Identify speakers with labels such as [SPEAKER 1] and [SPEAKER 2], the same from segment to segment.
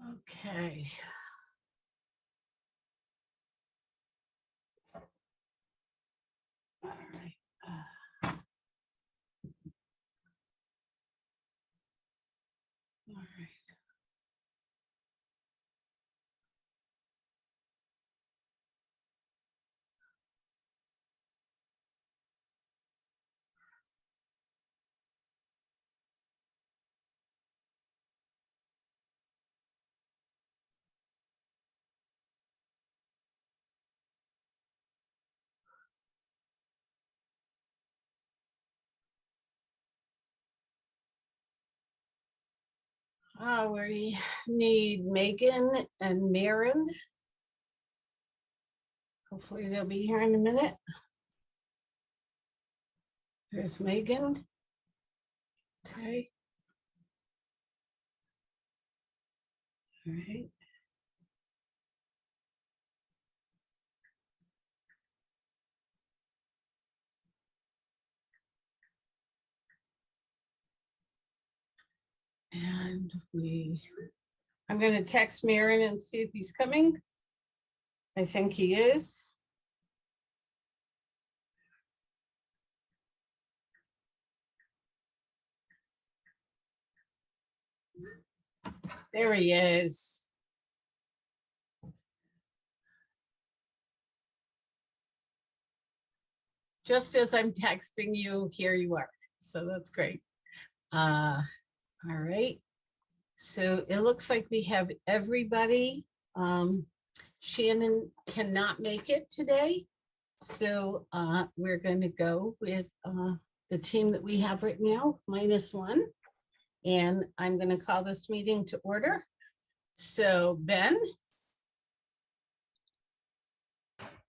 [SPEAKER 1] Okay. All right. All right. We need Megan and Maren. Hopefully they'll be here in a minute. There's Megan. Okay. All right. And I'm going to text Maren and see if he's coming. I think he is. There he is. Just as I'm texting you, here you are. So that's great. All right. So it looks like we have everybody. Shannon cannot make it today. So we're going to go with the team that we have right now, -1. And I'm going to call this meeting to order. So Ben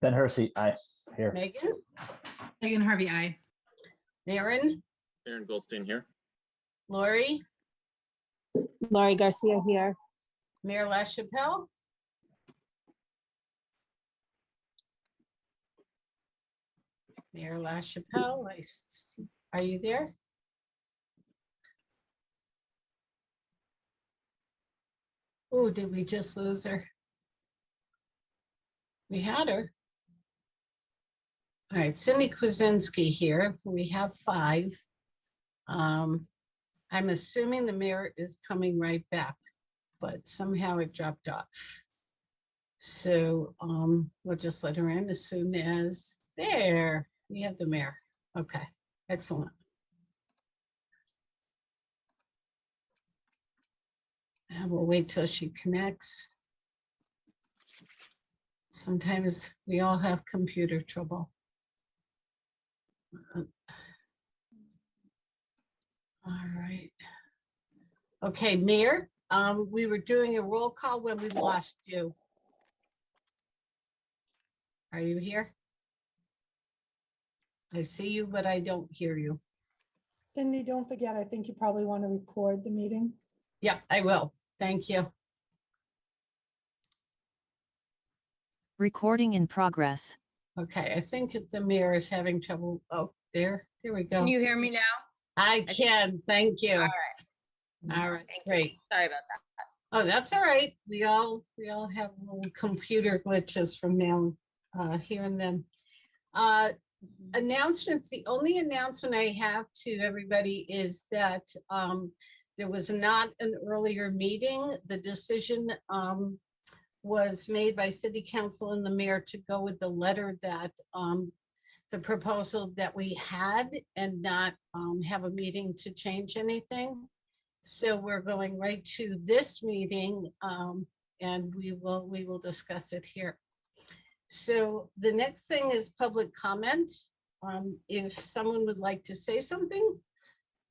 [SPEAKER 2] Hersey, aye. Here.
[SPEAKER 1] Megan,
[SPEAKER 3] Megan Harvey, aye.
[SPEAKER 1] Maren,
[SPEAKER 4] Aaron Goldstein here.
[SPEAKER 1] Lori,
[SPEAKER 5] Laurie Garcia here.
[SPEAKER 1] Mayor LaChapelle. Mayor LaChapelle, are you there? Oh, did we just lose her? We had her. All right, Cindy Kwasinski here. We have 5. I'm assuming the mayor is coming right back, but somehow it dropped off. So we'll just let her in as soon as there. We have the mayor. Okay, excellent. And we'll wait till she connects. Sometimes we all have computer trouble. All right. Okay, Mayor, we were doing a roll call when we lost you. Are you here? I see you, but I don't hear you.
[SPEAKER 6] Cindy, don't forget, I think you probably want to record the meeting.
[SPEAKER 1] Yeah, I will. Thank you.
[SPEAKER 7] Recording in progress.
[SPEAKER 1] Okay, I think the mayor is having trouble. Oh, there we go.
[SPEAKER 8] Can you hear me now?
[SPEAKER 1] I can. Thank you.
[SPEAKER 8] All right.
[SPEAKER 1] All right.
[SPEAKER 8] Thank you.
[SPEAKER 1] Great.
[SPEAKER 8] Sorry about that.
[SPEAKER 1] Oh, that's all right. We all have little computer glitches from now here and then. Announcements. The only announcement I have to everybody is that there was not an earlier meeting. The decision was made by City Council and the mayor to go with the letter that the proposal that we had and not have a meeting to change anything. So we're going right to this meeting and we will discuss it here. So the next thing is public comment. If someone would like to say something,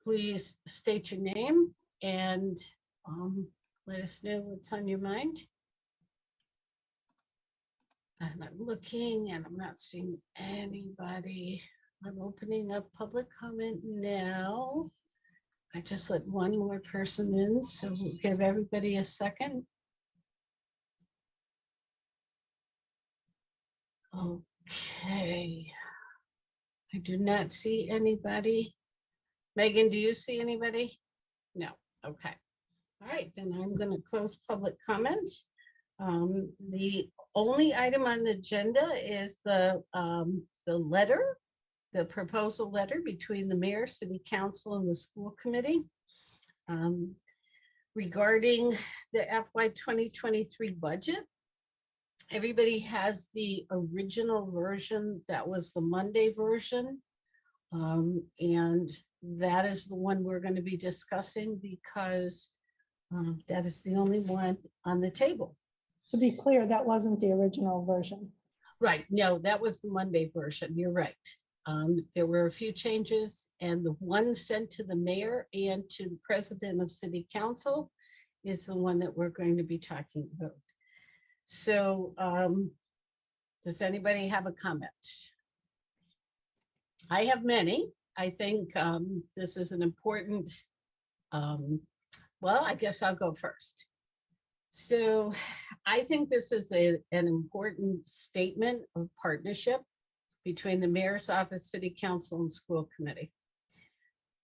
[SPEAKER 1] please state your name and let us know what's on your mind. And I'm looking and I'm not seeing anybody. I'm opening up public comment now. I just let one more person in, so we'll give everybody a second. Okay. I do not see anybody. Megan, do you see anybody? No. Okay. All right, then I'm going to close public comment. The only item on the agenda is the letter, the proposal letter between the mayor, city council, and the school committee regarding the FY 2023 budget. Everybody has the original version. That was the Monday version. And that is the one we're going to be discussing because that is the only one on the table.
[SPEAKER 6] To be clear, that wasn't the original version.
[SPEAKER 1] Right, no, that was the Monday version, you're right. There were a few changes, and the one sent to the mayor and to the president of city council is the one that we're going to be talking about. So does anybody have a comment? I have many. I think this is an important, well, I guess I'll go first. So I think this is an important statement of partnership between the mayor's office, city council, and school committee.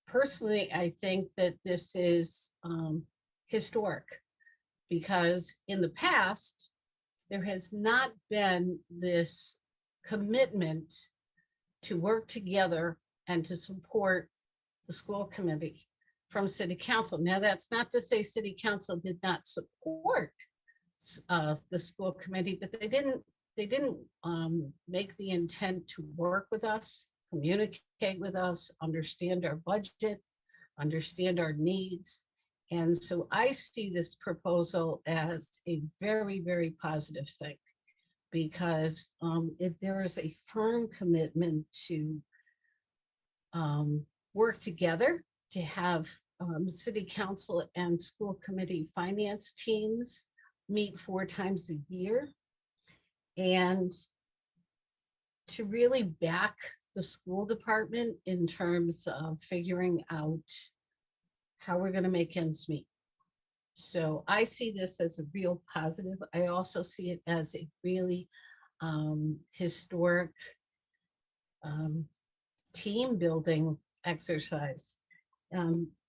[SPEAKER 1] Personally, I think that this is historic because in the past, there has not been this commitment to work together and to support the school committee from city council. Now, that's not to say city council did not support the school committee, but they didn't make the intent to work with us, communicate with us, understand our budget, understand our needs. And so I see this proposal as a very, very positive thing because if there is a firm commitment to work together, to have city council and school committee finance teams meet 4 times a year and to really back the school department in terms of figuring out how we're going to make ends meet. So I see this as a real positive. I also see it as a really historic team building exercise.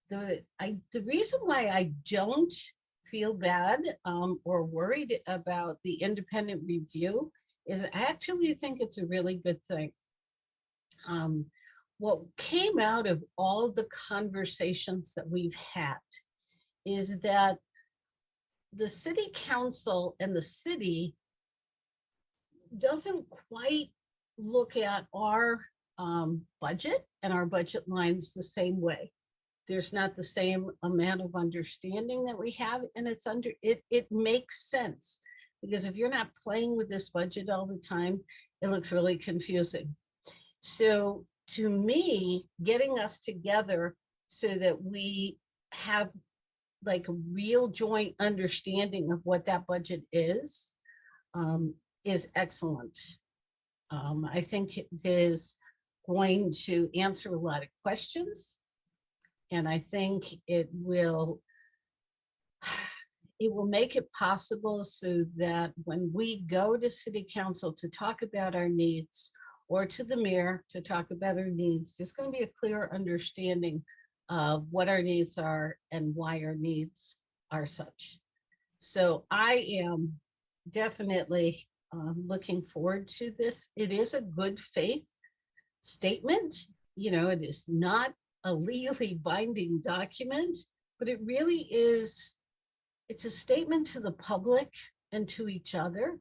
[SPEAKER 1] The reason why I don't feel bad or worried about the independent review is I actually think it's a really good thing. What came out of all of the conversations that we've had is that the city council and the city doesn't quite look at our budget and our budget lines the same way. There's not the same amount of understanding that we have, and it makes sense because if you're not playing with this budget all the time, it looks really confusing. So to me, getting us together so that we have like a real joint understanding of what that budget is excellent. I think it is going to answer a lot of questions, and I think it will make it possible so that when we go to city council to talk about our needs or to the mayor to talk about our needs, there's going to be a clear understanding of what our needs are and why our needs are such. So I am definitely looking forward to this. It is a good faith statement. You know, it is not a legally binding document, but it really is, it's a statement to the public and to each other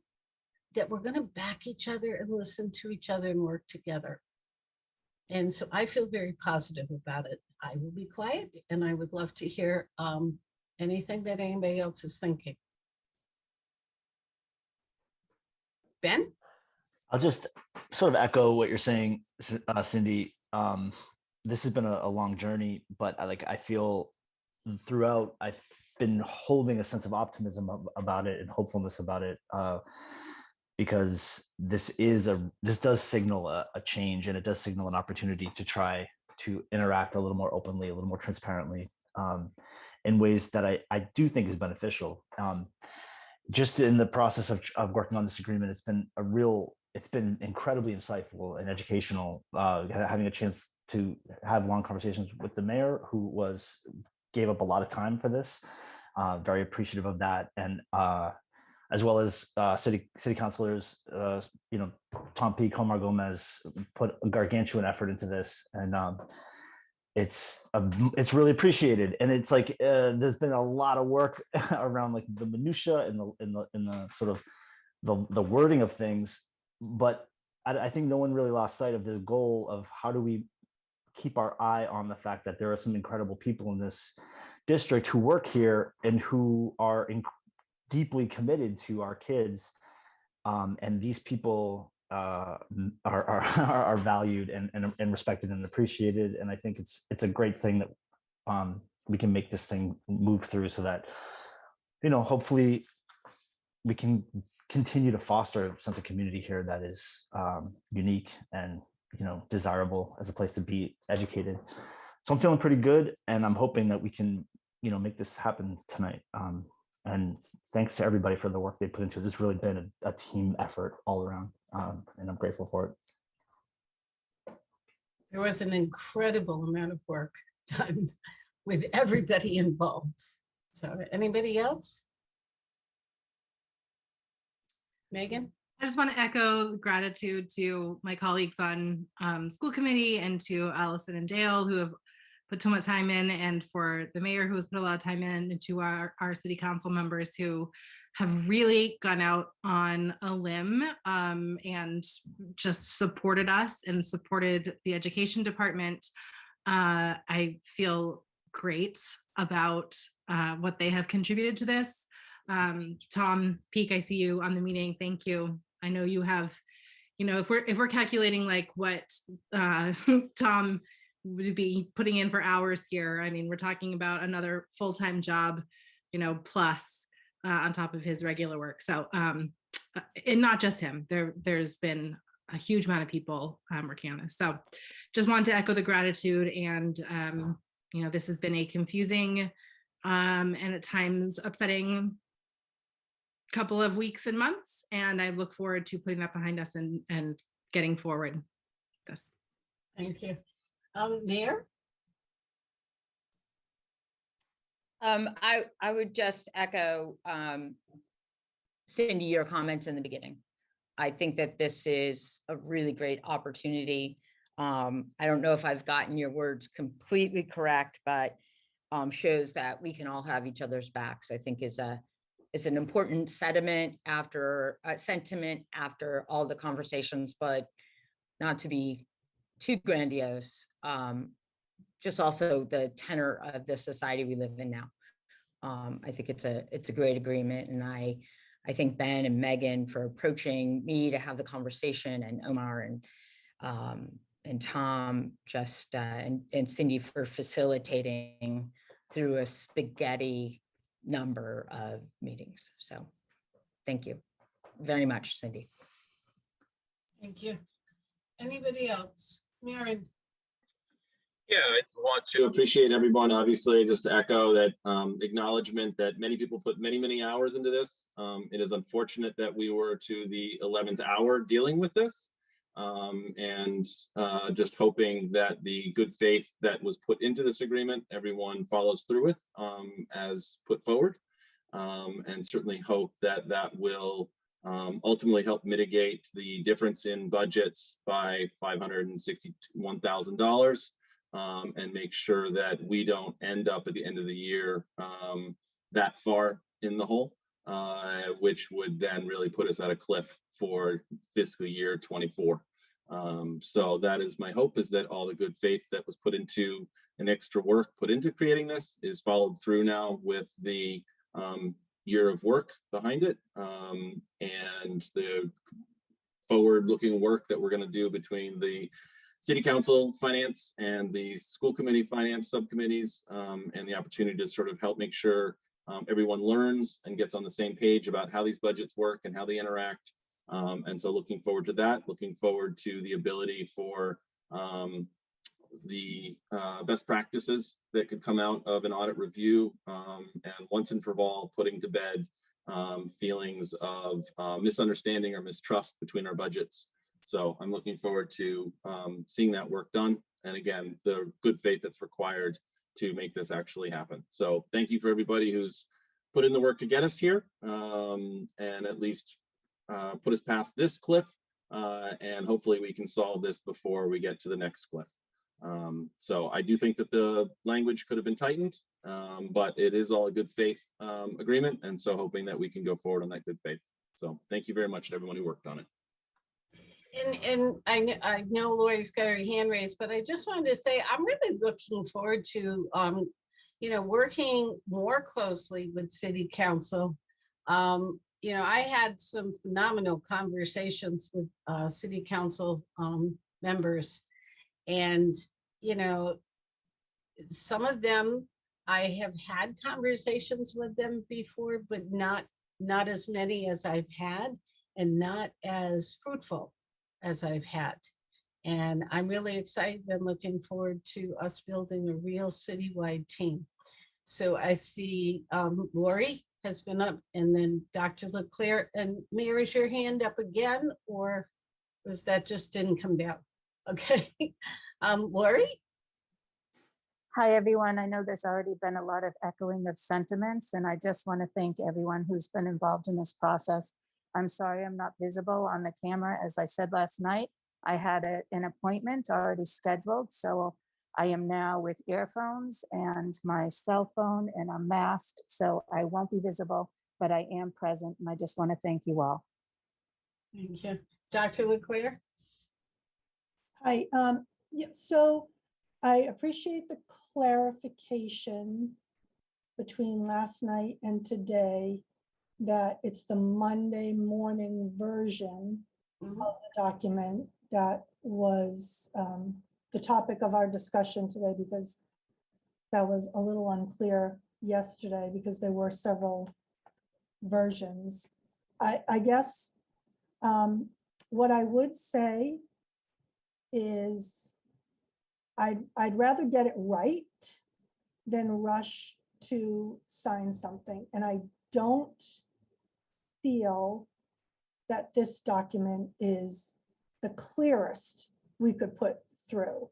[SPEAKER 1] that we're going to back each other and listen to each other and work together. And so I feel very positive about it. I will be quiet and I would love to hear anything that anybody else is thinking. Ben?
[SPEAKER 2] I'll just sort of echo what you're saying, Cindy. This has been a long journey, but I feel throughout I've been holding a sense of optimism about it and hopefulness about it, because this does signal a change, and it does signal an opportunity to try to interact a little more openly, a little more transparently, in ways that I do think is beneficial. Just in the process of working on this agreement, it's been incredibly insightful and educational, having a chance to have long conversations with the mayor, who gave up a lot of time for this, Very appreciative of that. And as well as city councilors, Tom Peake, Omar Gomez put a gargantuan effort into this, and it's really appreciated. And it's like there's been a lot of work around like the minutia and the sort of the wording of things, but I think no one really lost sight of the goal of how do we keep our eye on the fact that there are some incredible people in this district who work here and who are deeply committed to our kids, and these people are valued and respected and appreciated. And I think it's a great thing that we can make this thing move through, so that hopefully we can continue to foster a sense of community here that is unique and desirable as a place to be educated. So I'm feeling pretty good, and I'm hoping that we can make this happen tonight. And thanks to everybody for the work they put into it. This has really been a team effort all around, and I'm grateful for it.
[SPEAKER 1] There was an incredible amount of work done with everybody involved. So anybody else? Megan?
[SPEAKER 3] I just want to echo gratitude to my colleagues on school committee and to Allison and Dale, who have put so much time in, and for the mayor, who has put a lot of time in, and to our city council members who have really gone out on a limb and just supported us and supported the education department. I feel great about what they have contributed to this. Tom Peake, I see you on the meeting. Thank you. I know you have, if we're calculating like what Tom would be putting in for hours here, I mean, we're talking about another full-time job, plus on top of his regular work. So, and not just him, there's been a huge amount of people working on this. So just wanted to echo the gratitude. And, this has been a confusing and at times upsetting couple of weeks and months, and I look forward to putting that behind us and getting forward this.
[SPEAKER 1] Thank you. Mayor?
[SPEAKER 8] I would just echo Cindy, your comments in the beginning. I think that this is a really great opportunity. I don't know if I've gotten your words completely correct, but shows that we can all have each other's backs, I think is an important sentiment after all the conversations, but not to be too grandiose. Just also the tenor of the society we live in now. I think it's a great agreement, and I thank Ben and Megan for approaching me to have the conversation, and Omar and Tom and Cindy for facilitating through a spaghetti number of meetings. So thank you very much, Cindy.
[SPEAKER 1] Thank you. Anybody else? Maren?
[SPEAKER 4] Yeah, I want to appreciate everyone, obviously, just to echo that acknowledgement that many people put many, many hours into this. It is unfortunate that we were to the 11th hour dealing with this, and just hoping that the good faith that was put into this agreement, everyone follows through with as put forward, and certainly hope that that will ultimately help mitigate the difference in budgets by $561,000. And make sure that we don't end up at the end of the year that far in the hole, which would then really put us at a cliff for fiscal year 24. So that is my hope, is that all the good faith that was put into an extra work put into creating this is followed through now with the year of work behind it, and the forward-looking work that we're going to do between the City Council Finance and the School Committee Finance subcommittees, and the opportunity to sort of help make sure everyone learns and gets on the same page about how these budgets work and how they interact. And so looking forward to that, looking forward to the ability for the best practices that could come out of an audit review, and once and for all putting to bed feelings of misunderstanding or mistrust between our budgets. So I'm looking forward to seeing that work done. And again, the good faith that's required to make this actually happen. So thank you for everybody who's put in the work to get us here, and at least put us past this cliff, and hopefully we can solve this before we get to the next cliff. So I do think that the language could have been tightened, but it is all a good faith agreement, and so hoping that we can go forward on that good faith. So thank you very much to everyone who worked on it.
[SPEAKER 1] And I know Lori's got her hand raised, but I just wanted to say, I'm really looking forward to, working more closely with City Council. I had some phenomenal conversations with City Council members, and, some of them, I have had conversations with them before, but not as many as I've had, and not as fruitful as I've had. And I'm really excited and looking forward to us building a real citywide team. So I see Lori has been up, and then Dr. Leclerc. And Mayor, is your hand up again, or was that just didn't come down? Okay. Lori?
[SPEAKER 5] Hi, everyone. I know there's already been a lot of echoing of sentiments, and I just want to thank everyone who's been involved in this process. I'm sorry I'm not visible on the camera. As I said last night, I had an appointment already scheduled, so I am now with earphones and my cell phone, and I'm masked, so I won't be visible, but I am present, and I just want to thank you all.
[SPEAKER 1] Thank you. Dr. Leclerc?
[SPEAKER 6] Hi, yeah, so I appreciate the clarification between last night and today that it's the Monday morning version of the document that was the topic of our discussion today, because that was a little unclear yesterday because there were several versions. I guess what I would say is I'd rather get it right than rush to sign something. And I don't feel that this document is the clearest we could put through.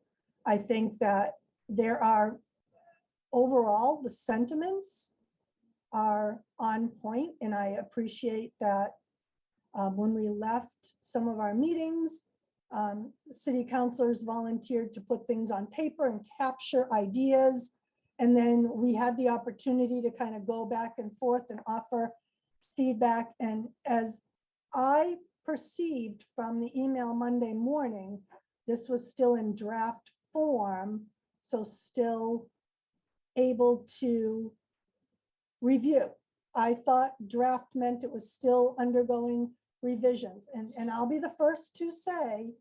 [SPEAKER 6] I think that there are, overall, the sentiments are on point, and I appreciate that when we left some of our meetings, city councilors volunteered to put things on paper and capture ideas. And then we had the opportunity to kind of go back and forth and offer feedback. And as I perceived from the email Monday morning, this was still in draft form, so still able to review. I thought draft meant it was still undergoing revisions. And I'll be the first to say,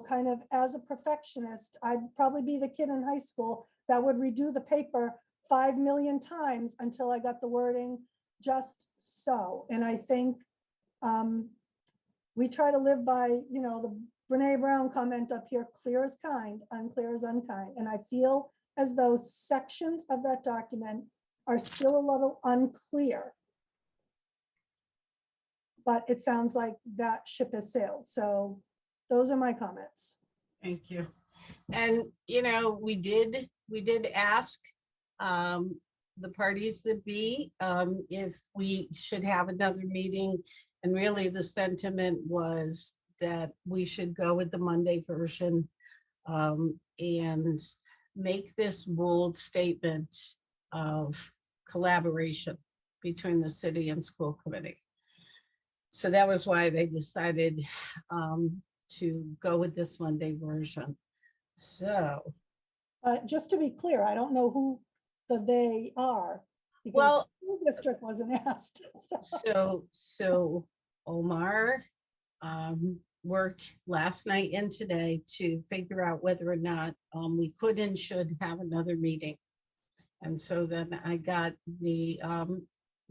[SPEAKER 6] kind of as a perfectionist, I'd probably be the kid in high school that would redo the paper 5 million times until I got the wording just so. And I think we try to live by, the Brene Brown comment up here, clear as kind, unclear as unkind. And I feel as though sections of that document are still a little unclear. But it sounds like that ship has sailed. So those are my comments.
[SPEAKER 1] Thank you. And, we did ask the parties that be if we should have another meeting. And really the sentiment was that we should go with the Monday version and make this bold statement of collaboration between the city and school committee. So that was why they decided to go with this Monday version. So.
[SPEAKER 6] Just to be clear, I don't know who the they are. Because
[SPEAKER 1] Well,
[SPEAKER 6] the school district wasn't asked.
[SPEAKER 1] So Omar worked last night and today to figure out whether or not we could and should have another meeting. And so then I got the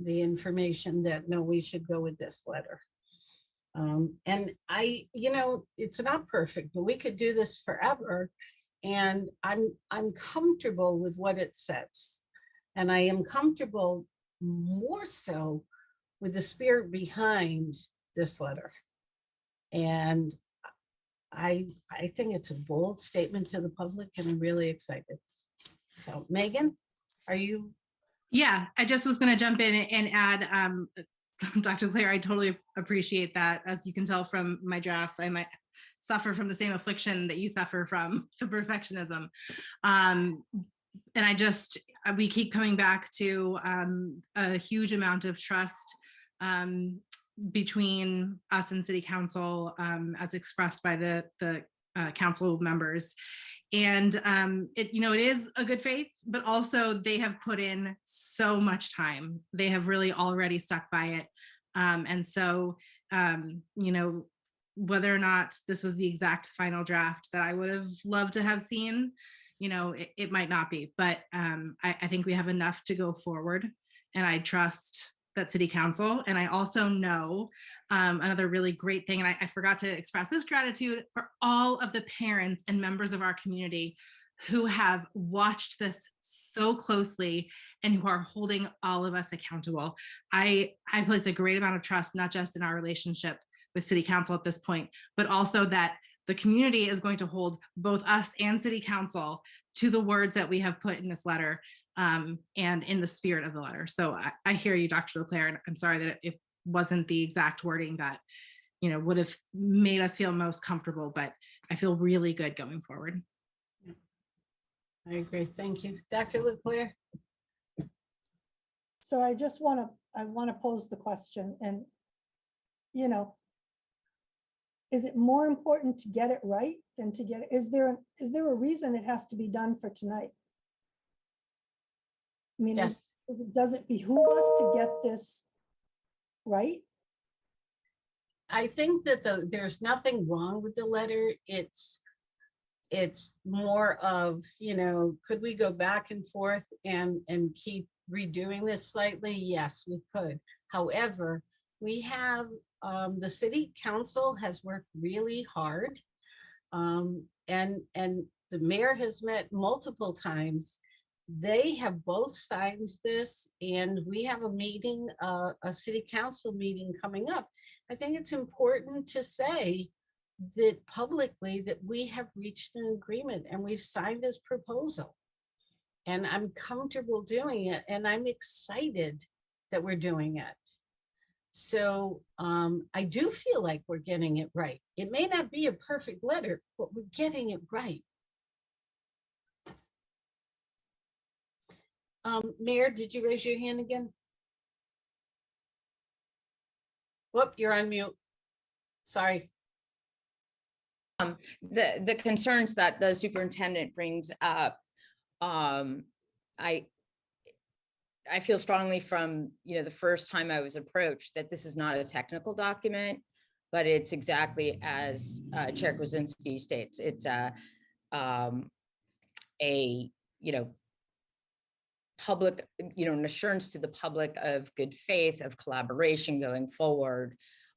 [SPEAKER 1] information that no, we should go with this letter. And it's not perfect, but we could do this forever. And I'm comfortable with what it says. And I am comfortable more so with the spirit behind this letter. And I think it's a bold statement to the public, and I'm really excited. So Megan, are you
[SPEAKER 3] Yeah, I just was going to jump in and add, Dr. Claire, I totally appreciate that. As you can tell from my drafts, I might suffer from the same affliction that you suffer from, the perfectionism. And we keep coming back to a huge amount of trust between us and City Council, as expressed by the council members. And it is a good faith, but also they have put in so much time. They have really already stuck by it. And so, whether or not this was the exact final draft that I would have loved to have seen, it might not be, but I think we have enough to go forward, and I trust that City Council. And I also know another really great thing, and I forgot to express this gratitude for all of the parents and members of our community who have watched this so closely and who are holding all of us accountable. I place a great amount of trust, not just in our relationship with City Council at this point, but also that the community is going to hold both us and City Council to the words that we have put in this letter, and in the spirit of the letter. So I hear you, Dr. LeClaire, and I'm sorry that it wasn't the exact wording that would have made us feel most comfortable, but I feel really good going forward.
[SPEAKER 1] I agree. Thank you. Dr. LeClaire?
[SPEAKER 6] So I want to pose the question, and, is it more important to get it right than to get it? Is there a reason it has to be done for tonight? I mean,
[SPEAKER 1] Yes.
[SPEAKER 6] does it behoove us to get this right?
[SPEAKER 1] I think that there's nothing wrong with the letter. It's more of, could we go back and forth and keep redoing this slightly? Yes, we could. However, we have, the City Council has worked really hard. And the mayor has met multiple times. They have both signed this, and we have a meeting, a City Council meeting coming up. I think it's important to say that publicly that we have reached an agreement and we've signed this proposal. And I'm comfortable doing it, and I'm excited that we're doing it. So I do feel like we're getting it right. It may not be a perfect letter, but we're getting it right. Mayor, did you raise your hand again? Whoop, you're on mute. Sorry.
[SPEAKER 8] The concerns that the superintendent brings up, I feel strongly from the first time I was approached that this is not a technical document, but it's exactly as Chair Kwasinski states. It's a public, an assurance to the public of good faith, of collaboration going forward,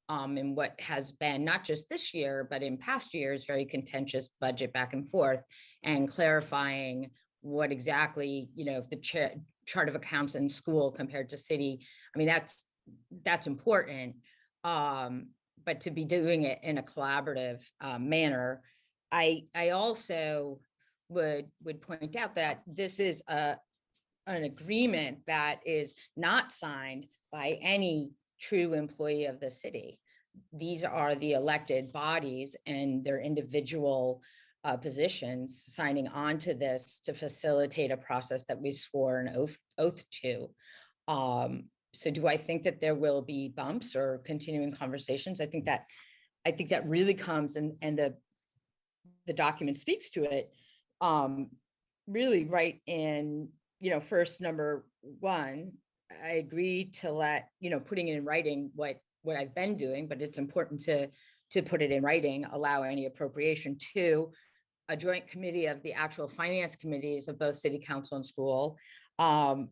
[SPEAKER 8] in what has been not just this year, but in past years, very contentious budget back and forth, and clarifying what exactly, the chart of accounts in school compared to city. I mean, that's important, but to be doing it in a collaborative manner. I also would point out that this is an agreement that is not signed by any true employee of the city. These are the elected bodies and their individual positions signing on to this to facilitate a process that we swore an oath to. So do I think that there will be bumps or continuing conversations? I think that really comes, and the document speaks to it, really right in, first, number one, I agree to let, putting it in writing what I've been doing, but it's important to put it in writing, allow any appropriation. Two, a joint committee of the actual finance committees of both City Council and school. And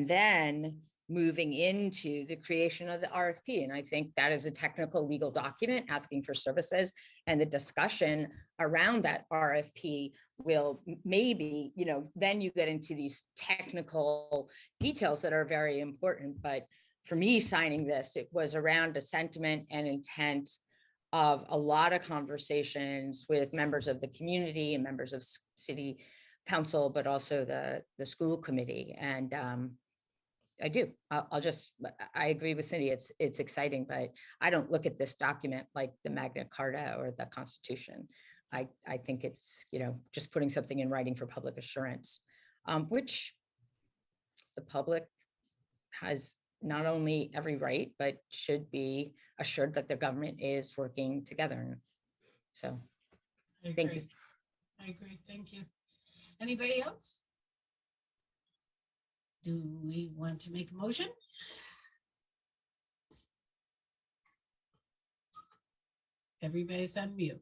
[SPEAKER 8] then moving into the creation of the RFP. And I think that is a technical legal document asking for services, and the discussion around that RFP will maybe, then you get into these technical details that are very important. But for me, signing this, it was around a sentiment and intent of a lot of conversations with members of the community and members of City Council, but also the school committee. And I do. I agree with Cindy. It's exciting, but I don't look at this document like the Magna Carta or the Constitution. I think it's, just putting something in writing for public assurance, which the public has not only every right, but should be assured that the government is working together. So,
[SPEAKER 1] I
[SPEAKER 8] thank you.
[SPEAKER 1] agree. I agree. Thank you. Anybody else? Do we want to make a motion? Everybody's on mute.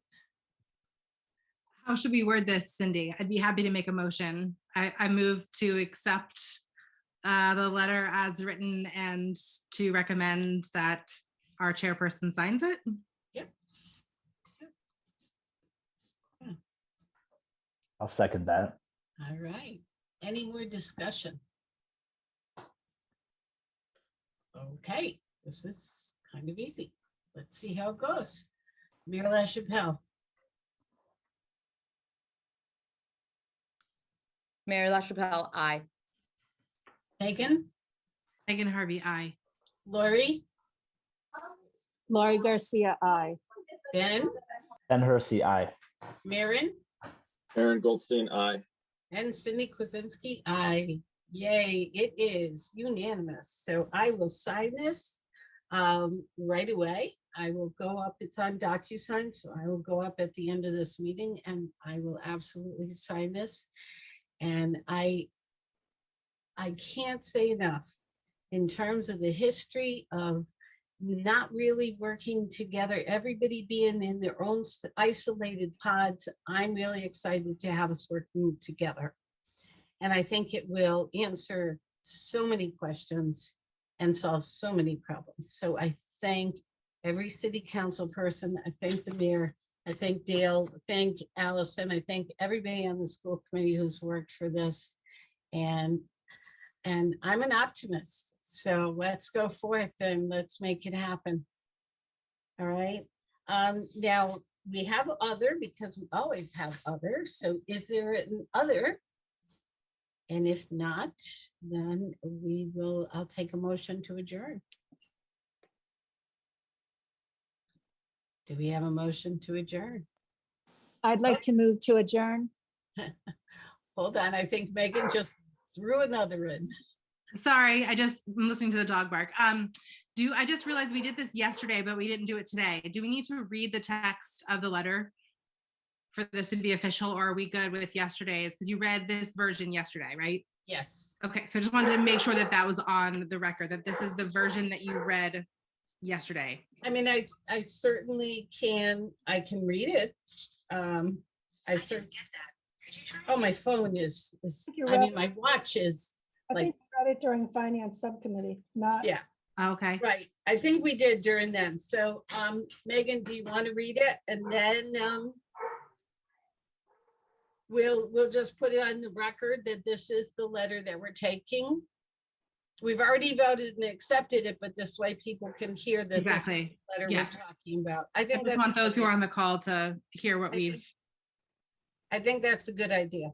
[SPEAKER 3] How should we word this, Cindy? I'd be happy to make a motion. I move to accept the letter as written and to recommend that our chairperson signs it.
[SPEAKER 1] Yep.
[SPEAKER 2] I'll second that.
[SPEAKER 1] All right. Any more discussion? Okay, this is kind of easy. Let's see how it goes. Mayor LaChapelle,
[SPEAKER 8] Mayor LaChapelle, aye.
[SPEAKER 1] Megan,
[SPEAKER 3] Megan Harvey, aye.
[SPEAKER 1] Lori,
[SPEAKER 5] Laurie Garcia, aye.
[SPEAKER 1] Ben,
[SPEAKER 2] Ben Hersey, aye.
[SPEAKER 1] Maren,
[SPEAKER 4] Aaron Goldstein, aye.
[SPEAKER 1] and Cindy Kuzensky, aye. Yay, it is unanimous. So I will sign this right away. I will go up, it's on DocuSign, so I will go up at the end of this meeting and I will absolutely sign this. And I can't say enough in terms of the history of not really working together, everybody being in their own isolated pods. I'm really excited to have us working together. And I think it will answer so many questions and solve so many problems. So I thank every city council person. I thank the mayor. I thank Dale. I thank Allison. I thank everybody on the school committee who's worked for this. And I'm an optimist. So let's go forth and let's make it happen. All right. Now we have other because we always have other. So is there an other? And if not, then I'll take a motion to adjourn. Do we have a motion to adjourn?
[SPEAKER 5] I'd like to move to adjourn.
[SPEAKER 1] Hold on, I think Megan just threw another in.
[SPEAKER 3] Sorry, I'm listening to the dog bark. I just realized we did this yesterday, but we didn't do it today. Do we need to read the text of the letter for this to be official, or are we good with yesterday's? Because you read this version yesterday, right?
[SPEAKER 1] Yes.
[SPEAKER 3] Okay, so I just wanted to make sure that that was on the record, that this is the version that you read yesterday.
[SPEAKER 1] I mean, I certainly can, I can read it. I certainly, oh, my phone is, I mean, my watch is,
[SPEAKER 6] I
[SPEAKER 1] like,
[SPEAKER 6] think we read it during finance subcommittee, not.
[SPEAKER 1] yeah,
[SPEAKER 3] Okay.
[SPEAKER 1] right. I think we did during then. So, Megan, do you want to read it? And then, we'll just put it on the record that this is the letter that we're taking. We've already voted and accepted it, but this way people can hear that this is the
[SPEAKER 3] Exactly.
[SPEAKER 1] letter
[SPEAKER 3] Yes.
[SPEAKER 1] we're talking about. I
[SPEAKER 3] I
[SPEAKER 1] think
[SPEAKER 3] just
[SPEAKER 1] that's
[SPEAKER 3] want
[SPEAKER 1] a
[SPEAKER 3] those
[SPEAKER 1] good
[SPEAKER 3] who are
[SPEAKER 1] idea.
[SPEAKER 3] on the call to hear what
[SPEAKER 1] I think that's a good idea.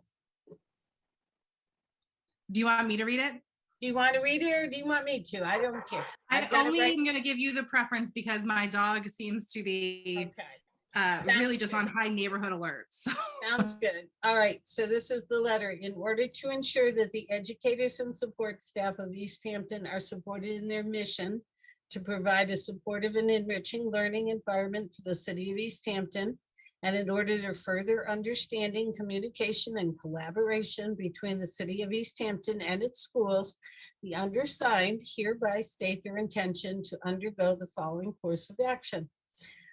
[SPEAKER 3] do you want me to read it?
[SPEAKER 1] Do you want to read it or do you want me to? I don't care.
[SPEAKER 3] I
[SPEAKER 1] I've got it
[SPEAKER 3] only
[SPEAKER 1] right.
[SPEAKER 3] am going to give you the preference because my dog seems to be
[SPEAKER 1] Okay.
[SPEAKER 3] really
[SPEAKER 1] Sounds
[SPEAKER 3] just
[SPEAKER 1] good.
[SPEAKER 3] on high neighborhood alerts.
[SPEAKER 1] Sounds good. All right, so this is the letter. In order to ensure that the educators and support staff of Easthampton are supported in their mission to provide a supportive and enriching learning environment for the city of Easthampton, and in order to further understanding, communication, and collaboration between the city of Easthampton and its schools, the undersigned hereby state their intention to undergo the following course of action.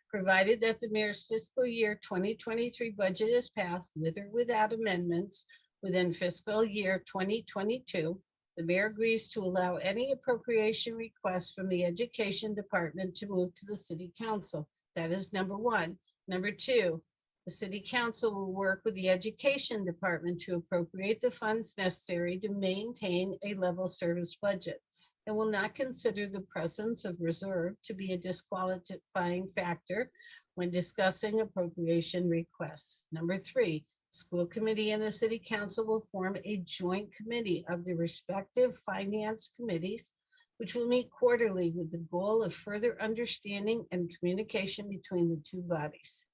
[SPEAKER 1] Provided that the mayor's fiscal year 2023 budget is passed with or without amendments within fiscal year 2022, the mayor agrees to allow any appropriation requests from the education department to move to the city council. That is number one. Number two, the city council will work with the education department to appropriate the funds necessary to maintain a level service budget, and will not consider the presence of reserve to be a disqualifying factor when discussing appropriation requests. Number 3, school committee and the city council will form a joint committee of the respective finance committees, which will meet quarterly with the goal of further understanding and communication between the two bodies.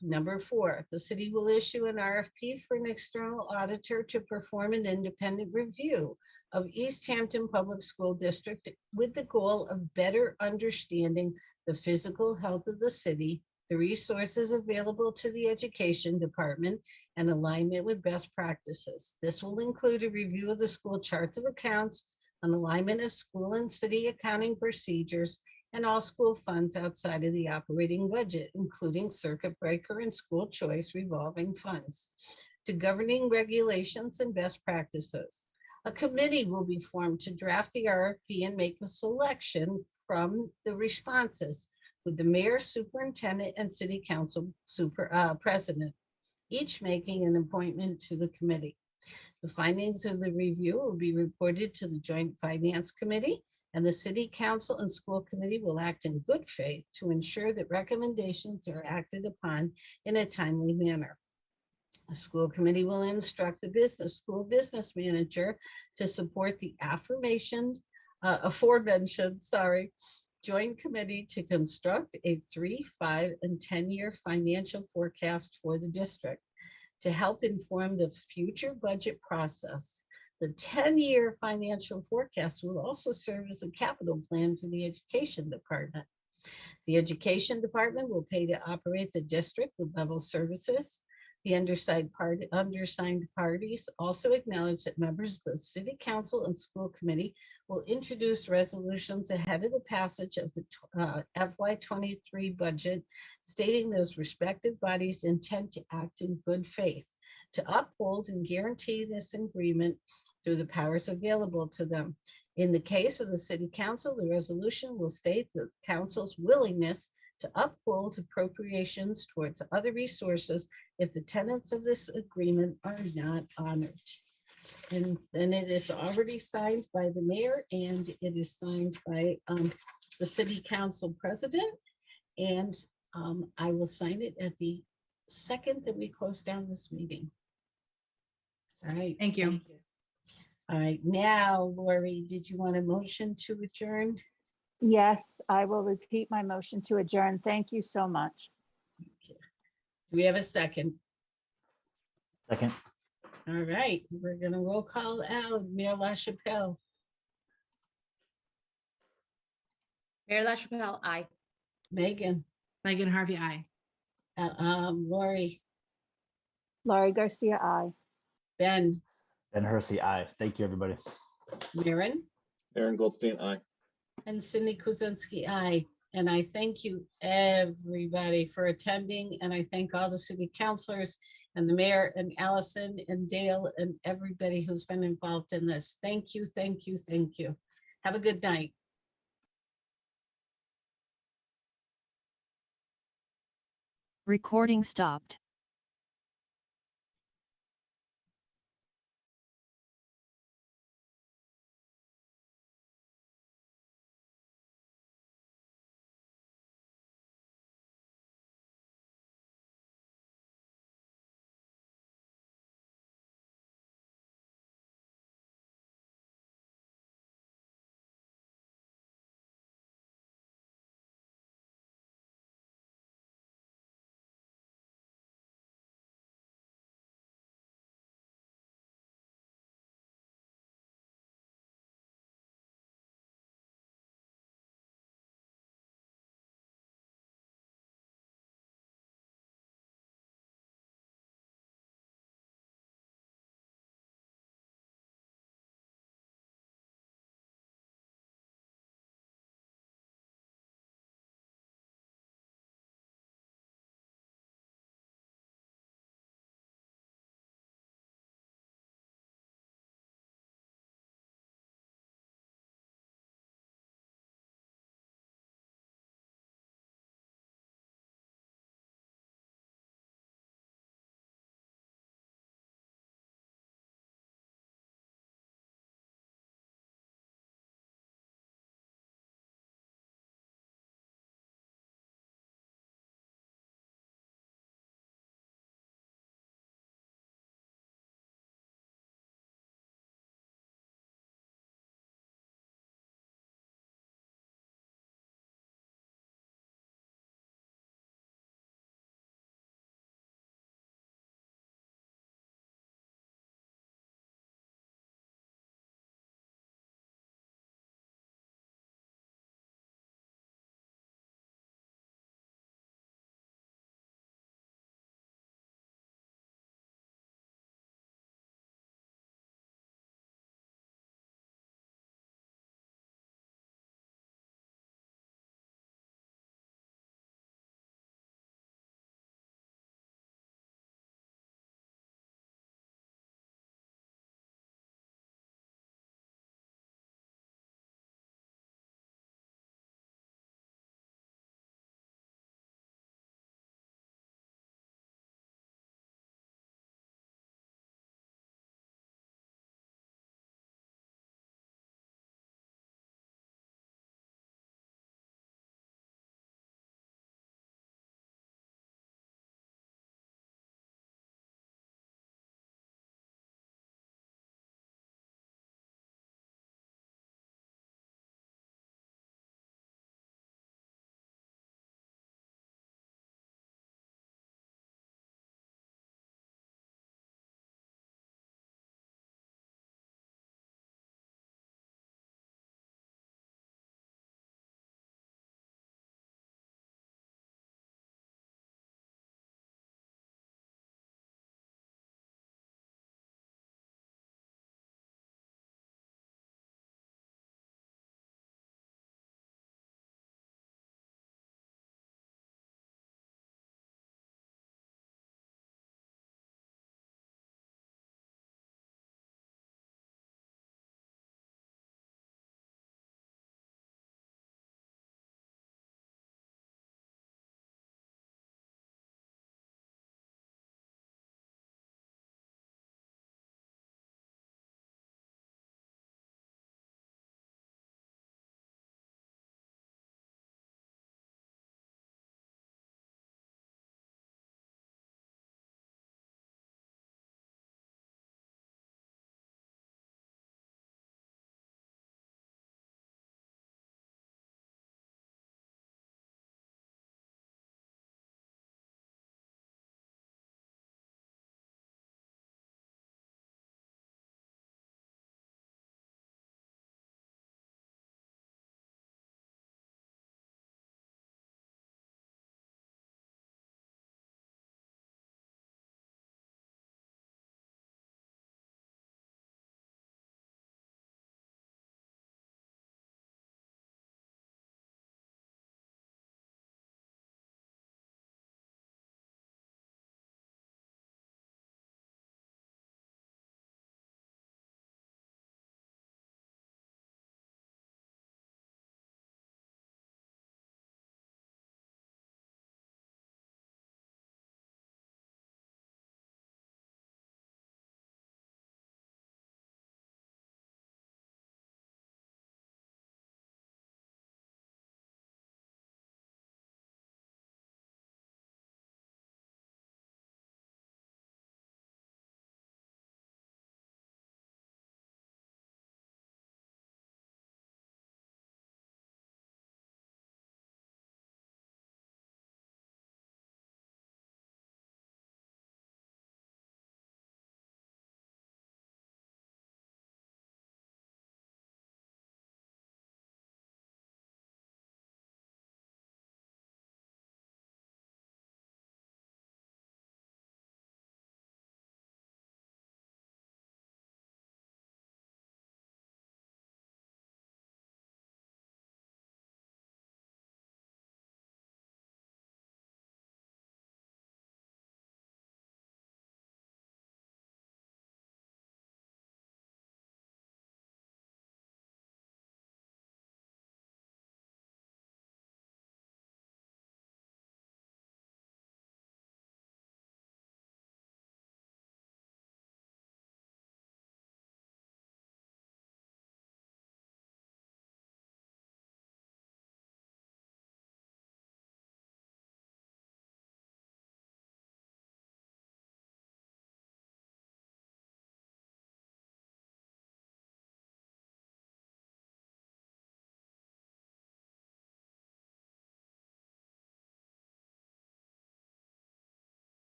[SPEAKER 1] Number 4, the city will issue an RFP for an external auditor to perform an independent review of Easthampton Public School District with the goal of better understanding the physical health of the city, the resources available to the education department, and alignment with best practices. This will include a review of the school charts of accounts, an alignment of school and city accounting procedures, and all school funds outside of the operating budget, including circuit breaker and school choice revolving funds, to governing regulations and best practices. A committee will be formed to draft the RFP and make a selection from the responses, with the mayor, superintendent, and city council president, each making an appointment to the committee. The findings of the review will be reported to the Joint Finance Committee, and the City Council and School Committee will act in good faith to ensure that recommendations are acted upon in a timely manner. The school committee will instruct the school business manager to support the aforementioned joint committee to construct a 3, 5, and 10-year financial forecast for the district to help inform the future budget process. The 10-year financial forecast will also serve as a capital plan for the education department. The education department will pay to operate the district with level services. The undersigned parties also acknowledge that members of the city council and school committee will introduce resolutions ahead of the passage of the FY23 budget, stating those respective bodies intend to act in good faith to uphold and guarantee this agreement through the powers available to them. In the case of the city council, the resolution will state the council's willingness to uphold appropriations towards other resources if the tenets of this agreement are not honored. And then it is already signed by the mayor, and it is signed by the city council president. And I will sign it at the second that we close down this meeting. All right.
[SPEAKER 3] Thank you.
[SPEAKER 1] All right, now, Lori, did you want a motion to adjourn?
[SPEAKER 5] Yes, I will repeat my motion to adjourn. Thank you so much.
[SPEAKER 1] Do we have a second?
[SPEAKER 2] Second.
[SPEAKER 1] All right, we're gonna roll call out. Mayor LaChapelle,
[SPEAKER 8] Mayor LaChapelle, aye.
[SPEAKER 1] Megan,
[SPEAKER 3] Megan Harvey, aye.
[SPEAKER 1] Lori,
[SPEAKER 5] Laurie Garcia, aye.
[SPEAKER 1] Ben,
[SPEAKER 2] Ben Hersey, aye. Thank you, everybody.
[SPEAKER 1] Maren,
[SPEAKER 4] Aaron Goldstein, aye.
[SPEAKER 1] and Cindy Kuzensky, aye. And I thank you, everybody, for attending, and I thank all the city councilors and the mayor and Allison and Dale and everybody who's been involved in this. Thank you, thank you, thank you. Have a good night.
[SPEAKER 7] Recording stopped.